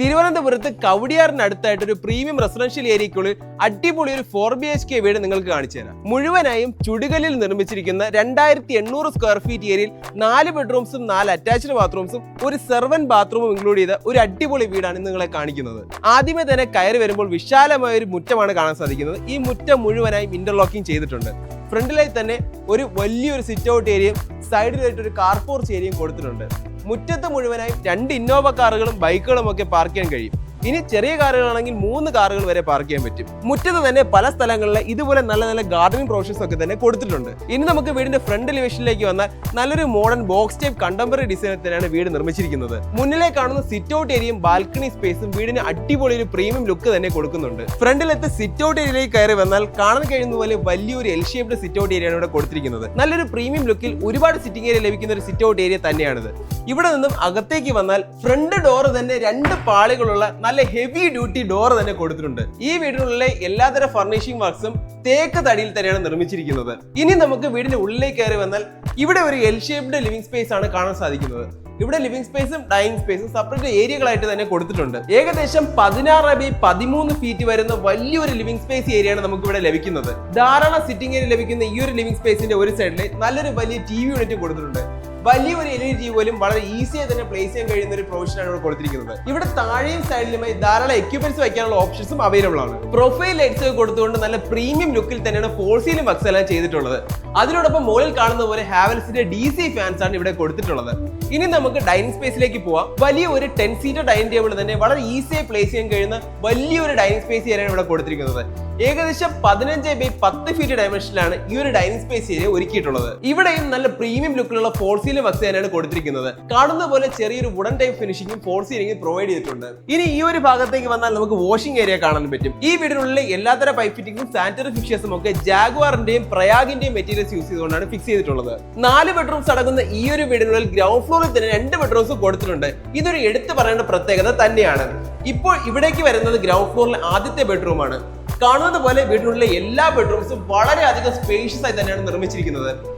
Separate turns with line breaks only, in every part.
തിരുവനന്തപുരത്ത് കവടിയാറിനടുത്തായിട്ട് ഒരു premium residential ഏരിയയ്ക്കുള്ളിൽ അടിപൊളി ഒരു 4BHK വീട് നിങ്ങൾക്ക് കാണിച്ചു തരാം. മുഴുവനായും ചുടുകല്ലിൽ നിർമ്മിച്ചിരിക്കുന്ന 2800 സ്ക്വയർ ഫീറ്റ് ഏരിയയിൽ 4 ബെഡ്റൂംസും 4 അറ്റാച്ച്ഡ് ബാത്റൂംസും ഒരു സെർവന്റ് ബാത്റൂമും ഇൻക്ലൂഡ് ചെയ്ത ഒരു അടിപൊളി വീടാണ് നിങ്ങളെ കാണിക്കുന്നത്. ആദ്യമേ തന്നെ കയറി വരുമ്പോൾ വിശാലമായ ഒരു മുറ്റമാണ് കാണാൻ സാധിക്കുന്നത്. ഈ മുറ്റം മുഴുവനായും ഇന്റർലോക്കിംഗ് ചെയ്തിട്ടുണ്ട്. ഫ്രണ്ടിലായി തന്നെ ഒരു വലിയൊരു സിറ്റ് ഔട്ട് ഏരിയയും സൈഡിലായിട്ട് ഒരു കാർ പോർച്ച് ഏരിയയും കൊടുത്തിട്ടുണ്ട്. മുറ്റത്ത് മുഴുവനായും 2 ഇന്നോവ കാറുകളും ബൈക്കുകളും ഒക്കെ പാർക്ക് ചെയ്യാൻ കഴിയും. ഇനി ചെറിയ കാറുകളാണെങ്കിൽ 3 കാറുകൾ വരെ പാർക്ക് ചെയ്യാൻ പറ്റും. മുറ്റത്ത് തന്നെ പല സ്ഥലങ്ങളിൽ ഇതുപോലെ നല്ല നല്ല ഗാർഡനിങ് പ്രൊവിഷൻസ് ഒക്കെ തന്നെ കൊടുത്തിട്ടുണ്ട്. ഇനി നമുക്ക് വീടിന്റെ ഫ്രണ്ട് എലിവേഷനിലേക്ക് വന്നാൽ നല്ലൊരു മോഡേൺ ബോക്സ് ടൈപ്പ് കണ്ടംപററി ഡിസൈനിൽ തന്നെയാണ് വീട് നിർമ്മിച്ചിരിക്കുന്നത്. മുന്നിലെ കാണുന്ന സിറ്റ് ഔട്ട് ഏരിയയും ബാൽക്കണി സ്പേസും വീടിന് അടിപൊളി ഒരു പ്രീമിയം ലുക്ക് തന്നെ കൊടുക്കുന്നുണ്ട്. ഫ്രണ്ടിലത്തെ സിറ്റ് ഔട്ട് ഏരിയയിലേക്ക് കയറി വന്നാൽ കാണാൻ കഴിയുന്ന പോലെ വലിയൊരു എൽ ഷേപ്ഡ് സിറ്റ് ഔട്ട് ഏരിയയാണ് ഇവിടെ കൊടുത്തിരിക്കുന്നത്. നല്ലൊരു പ്രീമിയം ലുക്കിൽ ഒരുപാട് സിറ്റിംഗ് ഏരിയ ലഭിക്കുന്ന ഒരു സിറ്റ് ഔട്ട് ഏരിയ തന്നെയാണിത്. ഇവിടെ നിന്നും അകത്തേക്ക് വന്നാൽ ഫ്രണ്ട് ഡോർ തന്നെ 2 പാളികളുള്ള നല്ല ഹെവി ഡ്യൂട്ടി ഡോർ തന്നെ കൊടുത്തിട്ടുണ്ട്. ഈ വീടിനുള്ളിലെ എല്ലാതരം ഫർണിഷിംഗ് വർക്ക്സും തേക്ക് തടിയിൽ തന്നെയാണ് നിർമ്മിച്ചിരിക്കുന്നത്. ഇനി നമുക്ക് വീടിന്റെ ഉള്ളിലേക്ക് കയറി വന്നാൽ ഇവിടെ ഒരു എൽ ഷേപ്ഡ് ലിവിംഗ് സ്പേസ് ആണ് കാണാൻ സാധിക്കുന്നത്. ഇവിടെ ലിവിംഗ് സ്പേസും ഡൈനിങ് സ്പേസും സെപ്പറേറ്റ് ഏരിയകളായിട്ട് തന്നെ കൊടുത്തിട്ടുണ്ട്. ഏകദേശം 16x13 ഫീറ്റ് വരുന്ന വലിയൊരു ലിവിംഗ് സ്പേസ് ഏരിയയാണ് നമുക്ക് ഇവിടെ ലഭിക്കുന്നത്. ധാരാളം സിറ്റിംഗ് ഏരിയ ലഭിക്കുന്ന ഈ ഒരു ലിവിംഗ് സ്പേസിന്റെ ഒരു സൈഡിൽ നല്ലൊരു വലിയ TV യൂണിറ്റ് കൊടുത്തിട്ടുണ്ട്. വലിയൊരു LED TV പോലും വളരെ ഈസിയായി തന്നെ പ്ലേസ് ചെയ്യാൻ കഴിയുന്ന ഒരു പ്രൊവിഷനാണ് ഇവിടെ കൊടുത്തിരിക്കുന്നത്. ഇവിടെ താഴെയും സൈഡിലുമായി ധാരാളം എക്യുപ്മെന്റ്സ് വയ്ക്കാനുള്ള ഓപ്ഷൻസും അവൈലബിൾ ആണ്. പ്രൊഫൈൽ ലൈറ്റ്സ് കൊടുത്തുകൊണ്ട് നല്ല പ്രീമിയം ലുക്കിൽ തന്നെയാണ് ഫോൾ സീലിംഗ് വർക്ക്സ് എല്ലാം ചെയ്തിട്ടുള്ളത്. അതിനോടൊപ്പം മുകളിൽ കാണുന്ന പോലെ ഹാവൽസിന്റെ DC ഫാൻസ് ആണ് ഇവിടെ കൊടുത്തിട്ടുള്ളത്. ഇനി നമുക്ക് ഡൈനിങ് സ്പേസിലേക്ക് പോവാം. വലിയ ഒരു 10 സീറ്റർ ഡൈനിങ് ടേബിൾ തന്നെ വളരെ ഈസിയായി പ്ലേസ് ചെയ്യാൻ കഴിയുന്ന വലിയൊരു ഡൈനിങ് സ്പേസ് ഏരിയയാണ് ഇവിടെ കൊടുത്തിരിക്കുന്നത്. ഏകദേശം 15x10 ഫീറ്റ് ഡയമെൻഷനിലാണ് ഈ ഒരു ഡൈനിങ് സ്പേസ് ഏരിയ ഒരുക്കിയിട്ടുള്ളത്. ഇവിടെയും നല്ല പ്രീമിയം ലുക്കിലുള്ള ഫോൾ സീലിംഗ് വർക്ക്സ് തന്നെയാണ് കൊടുത്തിരിക്കുന്നത്. കാണുന്ന പോലെ ചെറിയൊരു വുഡൻ ടൈപ്പ് ഫിനിഷിംഗും ഫോൾ സീലിംഗും പ്രൊവൈഡ് ചെയ്തിട്ടുണ്ട്. ഇനി ഈ ഒരു ഭാഗത്തേക്ക് വന്നാൽ നമുക്ക് വാഷിംഗ് ഏരിയ കാണാൻ പറ്റും. ഈ വീടിനുള്ളിലെ എല്ലാത്തരം പൈപ്പ് ഫിറ്റിംഗും സാനിറ്ററി ഫിക്ചേഴ്സും ഒക്കെ ജാഗ്വാറിന്റെയും പ്രയാഗിന്റെയും മെറ്റീരിയൽസ് യൂസ് ചെയ്തുകൊണ്ടാണ് ഫിക്സ് ചെയ്തിട്ടുള്ളത്. 4 ബെഡ്റൂംസ് അടങ്ങുന്ന ഈ ഒരു വീടിനുള്ളിൽ ഗ്രൗണ്ട് ഫ്ലോറിൽ തന്നെ 2 ബെഡ്റൂംസ് കൊടുത്തിട്ടുണ്ട്. ഇതൊരു എടുത്തു പറയേണ്ട പ്രത്യേകത തന്നെയാണ്. ഇപ്പോൾ ഇവിടേക്ക് വരുന്നത് ഗ്രൗണ്ട് ഫ്ലോറിലെ ആദ്യത്തെ ബെഡ്റൂമാണ്. കാണുന്നത് പോലെ വീടിനുള്ളിലെ എല്ലാ ബെഡ്റൂംസും വളരെയധികം സ്പേഷ്യസ് ആയി തന്നെയാണ് നിർമ്മിച്ചിരിക്കുന്നത്.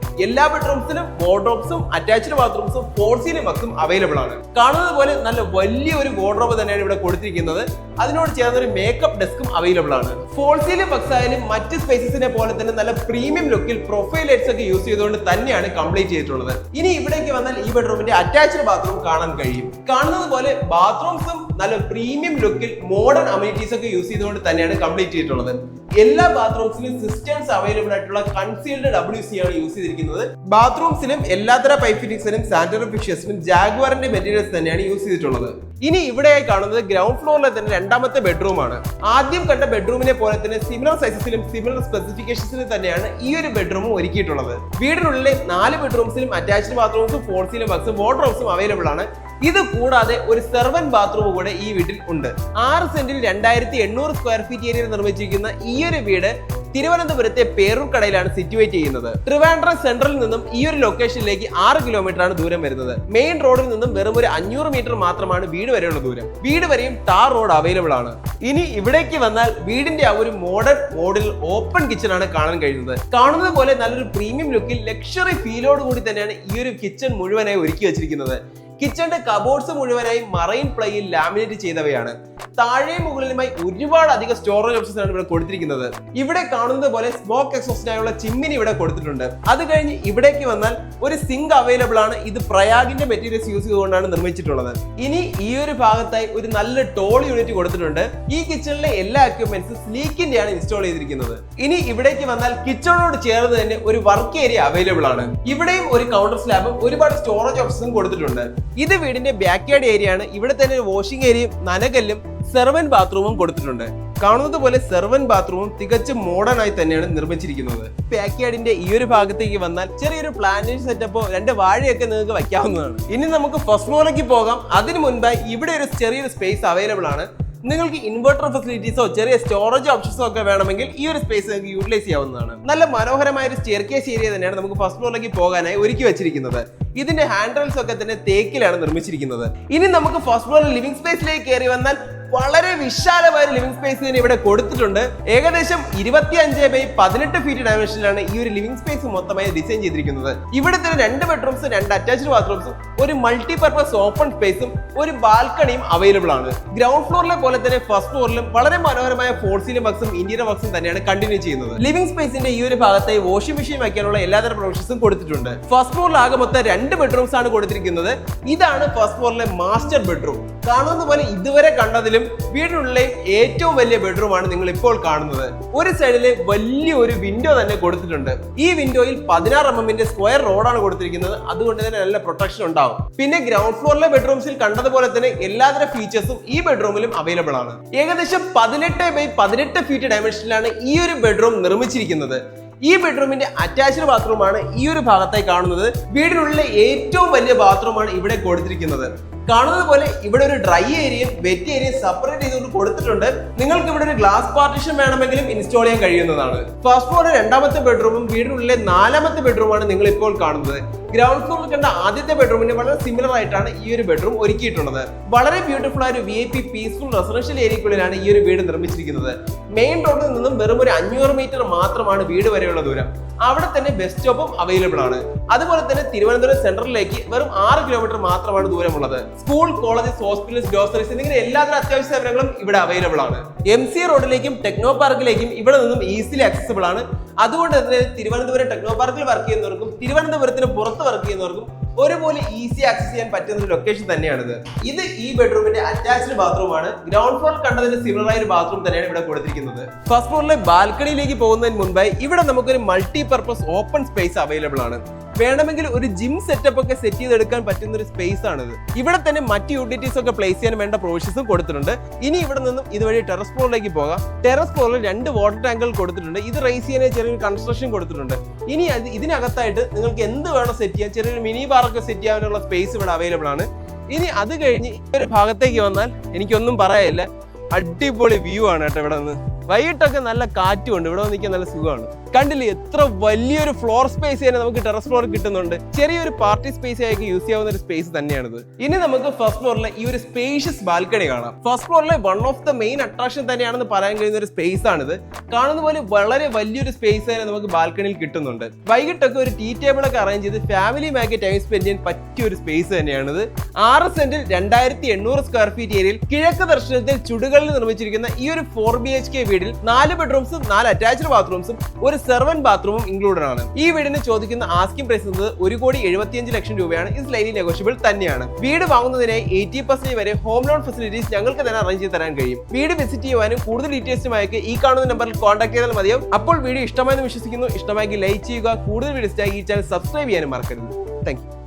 എല്ലാ ബെഡ്റൂംസിനും വാർഡ്രോബ്സും അറ്റാച്ച്ഡ് ബാത്റൂംസും ഫോൾ സീലിംഗ് വർക്ക്സും അവൈലബിൾ ആണ്. കാണുന്നത് പോലെ നല്ല വലിയൊരു വാർഡ്രോബ് തന്നെയാണ് ഇവിടെ കൊടുത്തിരിക്കുന്നത്. അതിനോട് ചേർന്ന ഒരു മേക്കപ്പ് ഡെസ്കും അവൈലബിൾ ആണ്. ഫോൾ സീലിംഗ് വർക്ക്സ് ആയാലും മറ്റ് സ്പേസസിനെ പോലെ തന്നെ നല്ല പ്രീമിയം ലുക്കിൽ പ്രൊഫൈൽ ലൈറ്റ്സ് ഒക്കെ യൂസ് ചെയ്തുകൊണ്ട് തന്നെയാണ് കംപ്ലീറ്റ് ചെയ്തിട്ടുള്ളത്. ഇനി ഇവിടേക്ക് വന്നാൽ ഈ ബെഡ്റൂമിന്റെ അറ്റാച്ച്ഡ് ബാത്റൂം കാണാൻ കഴിയും. കാണുന്നത് പോലെ ബാത്റൂംസും നല്ല പ്രീമിയം ലുക്കിൽ മോഡേൺ അമ്യൂണിറ്റീസ് ഒക്കെ യൂസ് ചെയ്തുകൊണ്ട് തന്നെയാണ് കംപ്ലീറ്റ് ചെയ്തിട്ടുള്ളത്. എല്ലാ ബാത്റൂംസിലും സിസ്റ്റംസ് അവൈലബിൾ ആയിട്ടുള്ള കൺസീൽഡ് WC ആണ് യൂസ് ചെയ്തിരിക്കുന്നത്. ബാത്റൂംസിലും എല്ലാത്തര പൈപ്പ് ഫിറ്റിംഗ്സിനും സാനിറ്ററി ഫിക്ചേഴ്സിനും ജാഗ്വാറിന്റെ മെറ്റീരിയൽസ് തന്നെയാണ് യൂസ് ചെയ്തിട്ടുള്ളത്. ഇനി ഇവിടെയായി കാണുന്നത് ഗ്രൗണ്ട് ഫ്ലോറിലെ തന്നെ 2ാമത്തെ ബെഡ്റൂമാണ്. ആദ്യം കണ്ട ബെഡ്റൂമിനെ പോലെ തന്നെ സിമിലർ സൈസസിലും സിമിലർ സ്പെസിഫിക്കേഷൻസിലും തന്നെയാണ് ഈ ഒരു ബെഡ്റൂമും ഒരുക്കിയിട്ടുള്ളത്. വീടിനുള്ളിലെ 4 ബെഡ്റൂംസിലും അറ്റാച്ച്ഡ് ബാത്റൂംസും ഫോൾ സീലിംഗ് വർക്ക്സും വാർഡ്രോബ്സും അവൈലബിൾ ആണ്. ഇത് കൂടാതെ ഒരു സെർവന്റ് ബാത്റൂം കൂടെ ഈ വീട്ടിൽ ഉണ്ട്. 6 സെന്റിൽ 2800 സ്ക്വയർ ഫീറ്റ് ഏരിയയിൽ നിർമ്മിച്ചിരിക്കുന്ന ഈ ഒരു വീട് തിരുവനന്തപുരത്തെ പേരൂർക്കടയിലാണ് സിറ്റുവേറ്റ് ചെയ്യുന്നത്. ട്രിവാൻഡ്രം സെൻട്രലിൽ നിന്നും ഈ ഒരു ലൊക്കേഷനിലേക്ക് 6 കിലോമീറ്റർ ആണ് ദൂരം വരുന്നത്. മെയിൻ റോഡിൽ നിന്നും വെറും ഒരു 500 മീറ്റർ മാത്രമാണ് വീട് വരെയുള്ള ദൂരം. വീട് വരെയും ടാർ റോഡ് അവൈലബിൾ ആണ്. ഇനി ഇവിടേക്ക് വന്നാൽ വീടിന്റെ ആ ഒരു മോഡൽ ഓപ്പൺ കിച്ചൺ ആണ് കാണാൻ കഴിയുന്നത്. കാണുന്നത് പോലെ നല്ലൊരു പ്രീമിയം ലുക്കിൽ ലക്ഷറി ഫീലോട് കൂടി തന്നെയാണ് ഈ ഒരു കിച്ചൺ മുഴുവനായി ഒരുക്കി വെച്ചിരിക്കുന്നത്. കിച്ചന്റെ കബോർഡ്സ് മുഴുവനായി മറൈൻ പ്ലൈയിൽ ലാമിനേറ്റ് ചെയ്തവയാണ്. താഴെയും മുകളിലുമായി ഒരുപാട് അധികം സ്റ്റോറേജ് ഓപ്ഷൻസ് ആണ് ഇവിടെ കൊടുത്തിരിക്കുന്നത്. ഇവിടെ കാണുന്നത് പോലെ സ്മോക്ക് എക്സോസ്റ്റിനായുള്ള ചിമ്മിനി ഇവിടെ കൊടുത്തിട്ടുണ്ട്. അത് കഴിഞ്ഞ് ഇവിടേക്ക് വന്നാൽ ഒരു സിങ്ക് അവൈലബിൾ ആണ്. ഇത് പ്രയാഗിന്റെ മെറ്റീരിയൽസ് യൂസ് ചെയ്തുകൊണ്ടാണ് നിർമ്മിച്ചിട്ടുള്ളത്. ഇനി ഈ ഒരു ഭാഗത്തായി ഒരു നല്ല ടോൾ യൂണിറ്റ് കൊടുത്തിട്ടുണ്ട്. ഈ കിച്ചണിലെ എല്ലാ എക്യുപ്മെന്റ്സും സ്ലീക്കിന്റെ ആണ് ഇൻസ്റ്റാൾ ചെയ്തിരിക്കുന്നത്. ഇനി ഇവിടേക്ക് വന്നാൽ കിച്ചണോട് ചേർന്ന് തന്നെ ഒരു വർക്ക് ഏരിയ അവൈലബിൾ ആണ്. ഇവിടെയും ഒരു കൗണ്ടർ സ്ലാബും ഒരുപാട് സ്റ്റോറേജ് ഓപ്ഷൻസും കൊടുത്തിട്ടുണ്ട്. ഇത് വീടിന്റെ ബാക്ക് യാർഡ് ഏരിയ ആണ്. ഇവിടെ തന്നെ ഒരു വാഷിംഗ് ഏരിയയും നനകല്ലും സെർവന്റ് ബാത്റൂമും കൊടുത്തിട്ടുണ്ട്. കാണുന്നത് പോലെ സെർവന്റ് ബാത്റൂമും തികച്ചും മോഡേൺ ആയി തന്നെയാണ് നിർമ്മിച്ചിരിക്കുന്നത്. ബാക്ക് യാർഡിന്റെ ഈ ഒരു ഭാഗത്തേക്ക് വന്നാൽ ചെറിയൊരു പ്ലാന്റേഷൻ സെറ്റപ്പോ 2 വാഴയൊക്കെ നിങ്ങൾക്ക് വയ്ക്കാവുന്നതാണ്. ഇനി നമുക്ക് ഫസ്റ്റ് ഫ്ലോറിലേക്ക് പോകാം. അതിനു മുൻപായി ഇവിടെ ഒരു ചെറിയൊരു സ്പേസ് അവൈലബിൾ ആണ്. നിങ്ങൾക്ക് ഇൻവെർട്ടർ ഫെസിലിറ്റീസോ ചെറിയ സ്റ്റോറേജ് ഓപ്ഷൻസോ ഒക്കെ വേണമെങ്കിൽ ഈ ഒരു സ്പേസ് നിങ്ങൾക്ക് യൂട്ടിലൈസ് ചെയ്യാവുന്നതാണ്. നല്ല മനോഹരമായ ഒരു സ്റ്റെയർകേസ് ഏരിയ തന്നെയാണ് നമുക്ക് ഫസ്റ്റ് ഫ്ലോറിലേക്ക് പോകാനായി ഒരുക്കി വെച്ചിരിക്കുന്നത്. ഇതിന്റെ ഹാൻഡ് റെയിൽസ് ഒക്കെ തന്നെ തേക്കിലാണ് നിർമ്മിച്ചിരിക്കുന്നത്. ഇനി നമുക്ക് ഫസ്റ്റ് ഫ്ലോറിൽ ലിവിംഗ് സ്പേസിലേക്ക് കയറി വന്നാൽ വളരെ വിശാലമായ ലിവിംഗ് സ്പേസ് തന്നെ ഇവിടെ കൊടുത്തിട്ടുണ്ട്. ഏകദേശം 25x18 ഫീറ്റ് ഡയമെൻഷനിലാണ് ഈ ഒരു ലിവിംഗ് സ്പേസ് മൊത്തമായി ഡിസൈൻ ചെയ്തിരിക്കുന്നത്. ഇവിടെ തന്നെ 2 ബെഡ്റൂംസ്, 2 അറ്റാച്ച്ഡ് ബാത്റൂംസും, ഒരു മൾട്ടിപർപ്പസ് ഓപ്പൺ സ്പേസും, ഒരു ബാൽക്കണിയും അവൈലബിൾ ആണ്. ഗ്രൗണ്ട് ഫ്ലോറിലെ പോലെ തന്നെ ഫസ്റ്റ് ഫ്ലോറിലും വളരെ മനോഹരമായ ഫോൾ സീലിംഗ് വർക്ക്സും ഇന്റീരിയർ വർക്ക്സും തന്നെയാണ് കണ്ടിന്യൂ ചെയ്യുന്നത്. ലിവിംഗ് സ്പേസിന്റെ ഈ ഒരു ഭാഗത്തായി വാഷിംഗ് മെഷീൻ വയ്ക്കാനുള്ള എല്ലാതരം പ്രൊവിഷൻസും കൊടുത്തിട്ടുണ്ട്. ഫസ്റ്റ് ഫ്ലോറിൽ ആകെ മൊത്തം 2 ബെഡ്റൂംസ് ആണ് കൊടുത്തിരിക്കുന്നത്. ഇതാണ് ഫസ്റ്റ് ഫ്ലോറിലെ മാസ്റ്റർ ബെഡ്റൂം. കാണുന്ന പോലെ ഇതുവരെ കണ്ടതിലും വീടിനുള്ളിലെ ഏറ്റവും വലിയ ബെഡ്റൂം ആണ് നിങ്ങൾ ഇപ്പോൾ കാണുന്നത്. ഒരു സൈഡിലെ വലിയൊരു വിൻഡോ തന്നെ കൊടുത്തിട്ടുണ്ട്. ഈ വിൻഡോയിൽ 16 mm സ്ക്വയർ റോഡാണ് കൊടുത്തിരിക്കുന്നത്. അതുകൊണ്ട് തന്നെ നല്ല പ്രൊട്ടക്ഷൻ ഉണ്ടാവും. പിന്നെ ഗ്രൗണ്ട് ഫ്ലോറിലെ ബെഡ്റൂംസിൽ കണ്ടതുപോലെ തന്നെ എല്ലാതരം ഫീച്ചേഴ്സും ഈ ബെഡ്റൂമിലും അവൈലബിൾ ആണ്. ഏകദേശം 18x18 ഫീറ്റ് ഡയമെൻഷനിലാണ് ഈ ഒരു ബെഡ്റൂം നിർമ്മിച്ചിരിക്കുന്നത്. ഈ ബെഡ്റൂമിന്റെ അറ്റാച്ച്ഡ് ബാത്റൂമാണ് ഈ ഒരു ഭാഗത്തായി കാണുന്നത്. വീടിനുള്ളിലെ ഏറ്റവും വലിയ ബാത്റൂമാണ് ഇവിടെ കൊടുത്തിരിക്കുന്നത്. കാണുന്നത് പോലെ ഇവിടെ ഒരു ഡ്രൈ ഏരിയയും വെറ്റ് ഏരിയയും സെപ്പറേറ്റ് ചെയ്തുകൊണ്ട് കൊടുത്തിട്ടുണ്ട്. നിങ്ങൾക്ക് ഇവിടെ ഒരു ഗ്ലാസ് പാർട്ടീഷൻ വേണമെങ്കിലും ഇൻസ്റ്റാൾ ചെയ്യാൻ കഴിയുന്നതാണ്. ഫസ്റ്റ് ഫ്ലോറിലെ 2ാമത്തെ ബെഡ്റൂമും വീടിനുള്ളിലെ 4ാമത്തെ ബെഡ്റൂമാണ് നിങ്ങൾ ഇപ്പോൾ കാണുന്നത്. ഗ്രൗണ്ട് ഫ്ലോറിൽ കണ്ട ആദ്യത്തെ ബെഡ്റൂമിന് വളരെ സിമിലർ ആയിട്ടാണ് ഈ ഒരു ബെഡ്റൂം ഒരുക്കിയിട്ടുള്ളത്. വളരെ ബ്യൂട്ടിഫുൾ ആയ ഒരു VIP പീസ്ഫുൾ റെസിഡൻഷ്യൽ ഏരിയക്കുള്ളിലാണ് ഈ ഒരു വീട് നിർമ്മിച്ചിരിക്കുന്നത്. മെയിൻ റോഡിൽ നിന്നും വെറും ഒരു 500 മീറ്റർ മാത്രമാണ് വീട് വരെയുള്ള ദൂരം. അവിടെ തന്നെ ബസ് സ്റ്റോപ്പും അവൈലബിൾ ആണ്. അതുപോലെ തന്നെ തിരുവനന്തപുരം സെൻട്രലിലേക്ക് വെറും 6 കിലോമീറ്റർ മാത്രമാണ് ദൂരമുള്ളത്. സ്കൂൾ, കോളേജസ്, ഹോസ്പിറ്റൽസ്, ഗ്രോസറീസ് എന്നിങ്ങനെ എല്ലാതരം അത്യാവശ്യ സേവനങ്ങളും ഇവിടെ അവൈലബിൾ ആണ്. MCA റോഡിലേക്കും ടെക്നോ പാർക്കിലേക്കും ഇവിടെ നിന്നും ഈസിലി ആക്സസിബിൾ ആണ്. അതുകൊണ്ട് തന്നെ തിരുവനന്തപുരം ടെക്നോ പാർക്കിൽ വർക്ക് ചെയ്യുന്നവർക്കും തിരുവനന്തപുരത്തിന് പുറത്ത് വർക്ക് ചെയ്യുന്നവർക്കും ഒരുപോലെ ഈസി ആക്സസ് ചെയ്യാൻ പറ്റുന്ന ഒരു ലൊക്കേഷൻ തന്നെയാണിത്. ഇത് ഈ ബെഡ്റൂമിന്റെ അറ്റാച്ച്ഡ് ബാത്റൂം ആണ്. ഗ്രൗണ്ട് ഫ്ലോർ കണ്ടതിന് സിമിലർ ആയ ഒരു ബാത്റൂം തന്നെയാണ് ഇവിടെ കൊടുത്തിരിക്കുന്നത്. ഫസ്റ്റ് ഫ്ലോറിലെ ബാൽക്കണിയിലേക്ക് പോകുന്നതിന് മുൻപായി ഇവിടെ നമുക്കൊരു മൾട്ടിപർപ്പസ് ഓപ്പൺ സ്പേസ് അവൈലബിൾ ആണ്. വേണമെങ്കിൽ ഒരു ജിം സെറ്റപ്പ് ഒക്കെ സെറ്റ് ചെയ്തെടുക്കാൻ പറ്റുന്ന ഒരു സ്പേസ് ആണിത്. ഇവിടെ തന്നെ മറ്റ് യൂട്ടിലിറ്റീസ് ഒക്കെ പ്ലേസ് ചെയ്യാൻ വേണ്ട പ്രൊവിഷൻസും കൊടുത്തിട്ടുണ്ട്. ഇനി ഇവിടെ നിന്നും ഇതുവഴി ടെറസ് ഫ്ലോറിലേക്ക് പോകാം. ടെറസ് ഫ്ലോറിൽ 2 വാട്ടർ ടാങ്കുകൾ കൊടുത്തിട്ടുണ്ട്. ഇത് റേസ് ചെയ്യാൻ ചെറിയൊരു കൺസ്ട്രക്ഷൻ കൊടുത്തിട്ടുണ്ട്. ഇനി ഇതിനകത്തായിട്ട് നിങ്ങൾക്ക് എന്ത് വേണം സെറ്റ് ചെയ്യാൻ, ചെറിയൊരു മിനി ബാറൊക്കെ സെറ്റ് ചെയ്യാനുള്ള സ്പേസ് ഇവിടെ അവൈലബിൾ ആണ്. ഇനി അത് കഴിഞ്ഞ് ഒരു ഭാഗത്തേക്ക് വന്നാൽ എനിക്കൊന്നും പറയാനില്ല. അടിപൊളി വ്യൂ ആണ് കേട്ടോ. ഇവിടെ നിന്ന് വൈകിട്ടൊക്കെ നല്ല കാറ്റുമുണ്ട്. ഇവിടെ നിൽക്കാൻ നല്ല സുഖമാണ്. കണ്ടില്ലേ എത്ര വലിയൊരു ഫ്ലോർ സ്പേസ് തന്നെ നമുക്ക് ടെറസ് ഫ്ലോർ കിട്ടുന്നുണ്ട്. ചെറിയൊരു പാർട്ടി സ്പേസ് ആയിട്ട് യൂസ് ചെയ്യാവുന്ന ഒരു സ്പേസ് തന്നെയാണിത്. ഇനി നമുക്ക് ഫസ്റ്റ് ഫ്ലോറിലെ ഈ ഒരു സ്പേഷ്യസ് ബാൽക്കണി കാണാം. ഫസ്റ്റ് ഫ്ലോറിലെ one of the main attraction തന്നെയാണെന്ന് പറയാൻ കഴിയുന്ന ഒരു സ്പേസ് ആണിത്. കാണുന്ന പോലെ വളരെ വലിയൊരു സ്പേസ് തന്നെ നമുക്ക് ബാൽക്കണിയിൽ കിട്ടുന്നുണ്ട്. വൈകിട്ടൊക്കെ ഒരു ടീ ടേബിൾ ഒക്കെ അറേഞ്ച് ചെയ്ത് ഫാമിലിയുമായി ടൈം സ്പെൻഡ് ചെയ്യാൻ പറ്റിയ ഒരു സ്പേസ് തന്നെയാണിത്. 6 സെന്റിൽ 2800 സ്ക്വയർ ഫീറ്റ് ഏരിയയിൽ കിഴക്ക് ദർശനത്തിൽ ചുടുകളിൽ നിർമ്മിച്ചിരിക്കുന്ന ഈ ഒരു 4 BHK വീടിൽ 4 ബെഡ്റൂംസും 4 അറ്റാച്ച്ഡ് ബാത്റൂംസും ഒരു സെർവന്റ് ബാത്റൂമും ഇൻക്ലൂഡഡ് ആണ്. ഈ വീടിന് ചോദിക്കുന്ന ആസ്കിംഗ് പ്രൈസ് എന്നത് 1,75,00,000 രൂപയാണ്. ഇത് സ്ലൈറ്റ്ലി നെഗോഷ്യബിൾ തന്നെയാണ്. വീട് വാങ്ങുന്നതിനായി 80% വരെ ഹോം ലോൺ ഫെസിലിറ്റീസ് ഞങ്ങൾക്ക് തന്നെ അറേഞ്ച് ചെയ്ത് തരാൻ കഴിയും. വീട് വിസിറ്റ് ചെയ്യുവാനും കൂടുതൽ ഡീറ്റെയിൽസുമായി ഈ കാണുന്ന നമ്പറിൽ കോൺടാക്ട് ചെയ്താൽ മതിയാവും. അപ്പോൾ വീഡിയോ ഇഷ്ടമായെന്ന് വിശ്വസിക്കുന്നു. ഇഷ്ടമായെങ്കിൽ ലൈക്ക് ചെയ്യുക. കൂടുതൽ വീഡിയോസിനായി ഈ ചാനൽ സബ്സ്ക്രൈബ് ചെയ്യാനും മറക്കരുത്. Thank you.